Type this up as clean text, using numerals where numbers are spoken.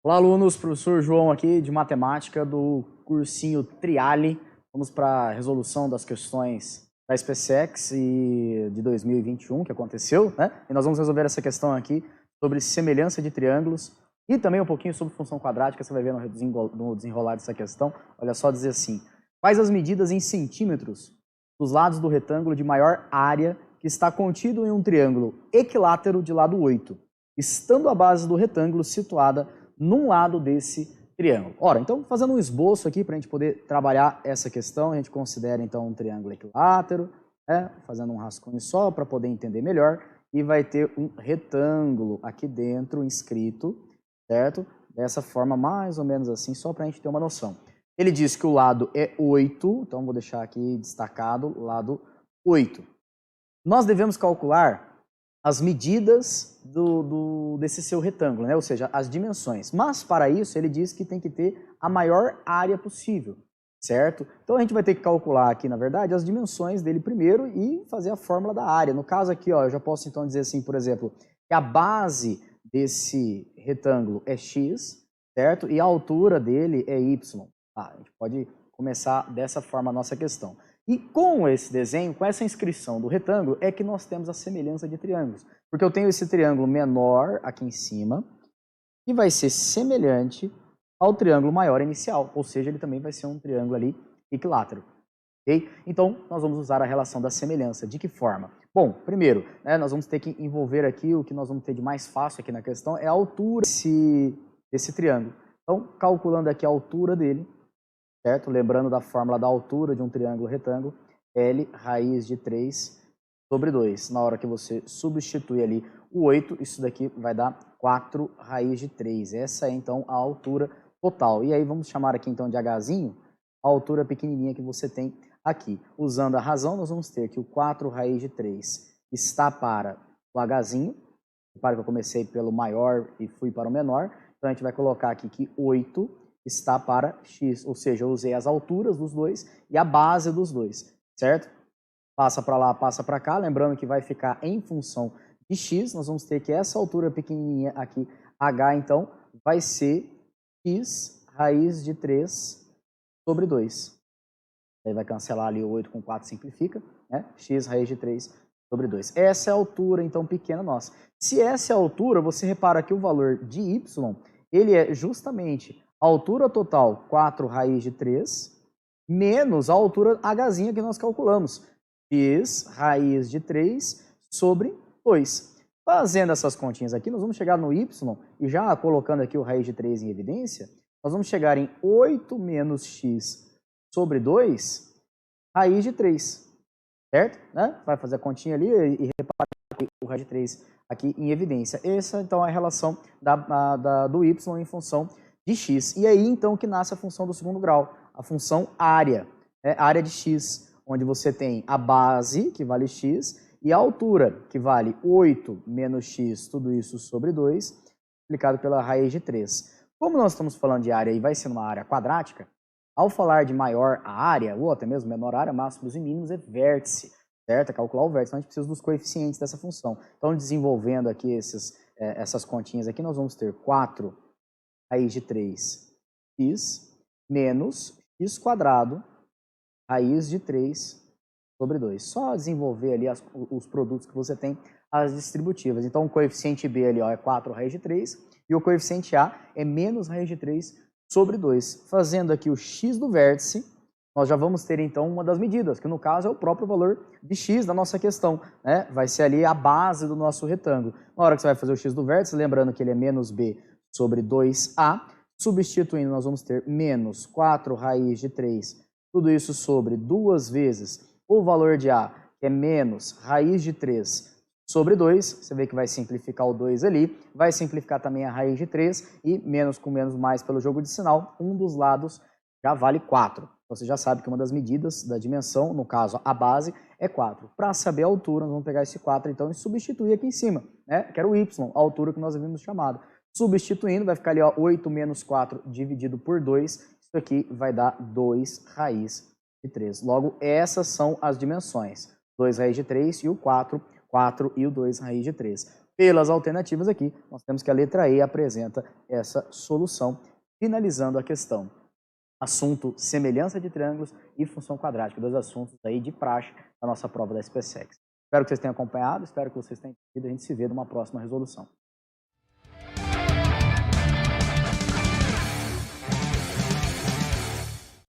Olá, alunos, professor João aqui de matemática do cursinho Triale. Vamos para a resolução das questões da SpaceX de 2021 que aconteceu, né? E nós vamos resolver essa questão aqui sobre semelhança de triângulos e também um pouquinho sobre função quadrática. Você vai ver no desenrolar dessa questão. Olha só, dizer assim: quais as medidas em centímetros dos lados do retângulo de maior área que está contido em um triângulo equilátero de lado 8, estando a base do retângulo situada num lado desse triângulo. Ora, então, fazendo um esboço aqui para a gente poder trabalhar essa questão, a gente considera então um triângulo equilátero, né? Fazendo um rascunho só para poder entender melhor, e vai ter um retângulo aqui dentro inscrito, certo? Dessa forma, mais ou menos assim, só para a gente ter uma noção. Ele diz que o lado é 8, então vou deixar aqui destacado, lado 8. Nós devemos calcular as medidas desse seu retângulo, né? Ou seja, as dimensões. Mas, para isso, ele diz que tem que ter a maior área possível, certo? Então, a gente vai ter que calcular aqui, na verdade, as dimensões dele primeiro e fazer a fórmula da área. No caso aqui, ó, eu já posso, então, dizer assim, por exemplo, que a base desse retângulo é x, certo? E a altura dele é y. Ah, a gente pode começar dessa forma a nossa questão. E com esse desenho, com essa inscrição do retângulo, é que nós temos a semelhança de triângulos. Porque eu tenho esse triângulo menor aqui em cima, que vai ser semelhante ao triângulo maior inicial. Ou seja, ele também vai ser um triângulo ali equilátero. Okay? Então, nós vamos usar a relação da semelhança. De que forma? Bom, primeiro, né, nós vamos ter que envolver aqui, o que nós vamos ter de mais fácil aqui na questão é a altura desse triângulo. Então, calculando aqui a altura dele, certo? Lembrando da fórmula da altura de um triângulo retângulo, L raiz de 3 sobre 2. Na hora que você substitui ali o 8, isso daqui vai dar 4 raiz de 3. Essa é, então, a altura total. E aí vamos chamar aqui, então, de Hzinho, a altura pequenininha que você tem aqui. Usando a razão, nós vamos ter que o 4 raiz de 3 está para o Hzinho. Repare que eu comecei pelo maior e fui para o menor. Então, a gente vai colocar aqui que 8 está para x, ou seja, eu usei as alturas dos dois e a base dos dois, certo? Passa para lá, passa para cá, lembrando que vai ficar em função de x, nós vamos ter que essa altura pequenininha aqui, h, então, vai ser x raiz de 3 sobre 2. Aí vai cancelar ali o 8 com 4, simplifica, né? X raiz de 3 sobre 2. Essa é a altura, então, pequena nossa. Se essa é a altura, você repara que o valor de y, ele é justamente a altura total, 4 raiz de 3, menos a altura hzinha que nós calculamos, x raiz de 3 sobre 2. Fazendo essas continhas aqui, nós vamos chegar no y, e já colocando aqui o raiz de 3 em evidência, nós vamos chegar em 8 menos x sobre 2, raiz de 3, certo? Né? Vai fazer a continha ali e repara o raiz de 3 aqui em evidência. Essa, então, é a relação do y em função de x. E aí, então, que nasce a função do segundo grau, a função área, né? Área de x, onde você tem a base, que vale x, e a altura, que vale 8 menos x, tudo isso sobre 2, multiplicado pela raiz de 3. Como nós estamos falando de área e vai ser uma área quadrática, ao falar de maior a área, ou até mesmo menor área, máximos e mínimos é vértice, certo? É calcular o vértice, então a gente precisa dos coeficientes dessa função. Então, desenvolvendo aqui essas continhas aqui, nós vamos ter 4 raiz de 3x menos x quadrado raiz de 3 sobre 2. Só desenvolver ali os produtos que você tem, as distributivas. Então, o coeficiente b ali, ó, é 4 raiz de 3 e o coeficiente a é menos raiz de 3 sobre 2. Fazendo aqui o x do vértice, nós já vamos ter então uma das medidas, que no caso é o próprio valor de x da nossa questão, né? Vai ser ali a base do nosso retângulo. Na hora que você vai fazer o x do vértice, lembrando que ele é menos b sobre 2a, substituindo nós vamos ter menos 4 raiz de 3, tudo isso sobre 2 vezes o valor de a, que é menos raiz de 3 sobre 2, você vê que vai simplificar o 2 ali, vai simplificar também a raiz de 3 e menos com menos mais pelo jogo de sinal, um dos lados já vale 4. Você já sabe que uma das medidas da dimensão, no caso a base, é 4. Para saber a altura, nós vamos pegar esse 4 então e substituir aqui em cima, né? Que era o y, a altura que nós havíamos chamado. Substituindo, vai ficar ali, ó, 8 menos 4 dividido por 2, isso aqui vai dar 2 raiz de 3. Logo, essas são as dimensões. 2 raiz de 3 e o 4 e o 2 raiz de 3. pelas alternativas aqui, nós temos que a letra E apresenta essa solução, finalizando a questão. Assunto semelhança de triângulos e função quadrática, dois assuntos aí de praxe da nossa prova da SPSEC. Espero que vocês tenham acompanhado, espero que vocês tenham entendido. A gente se vê numa próxima resolução.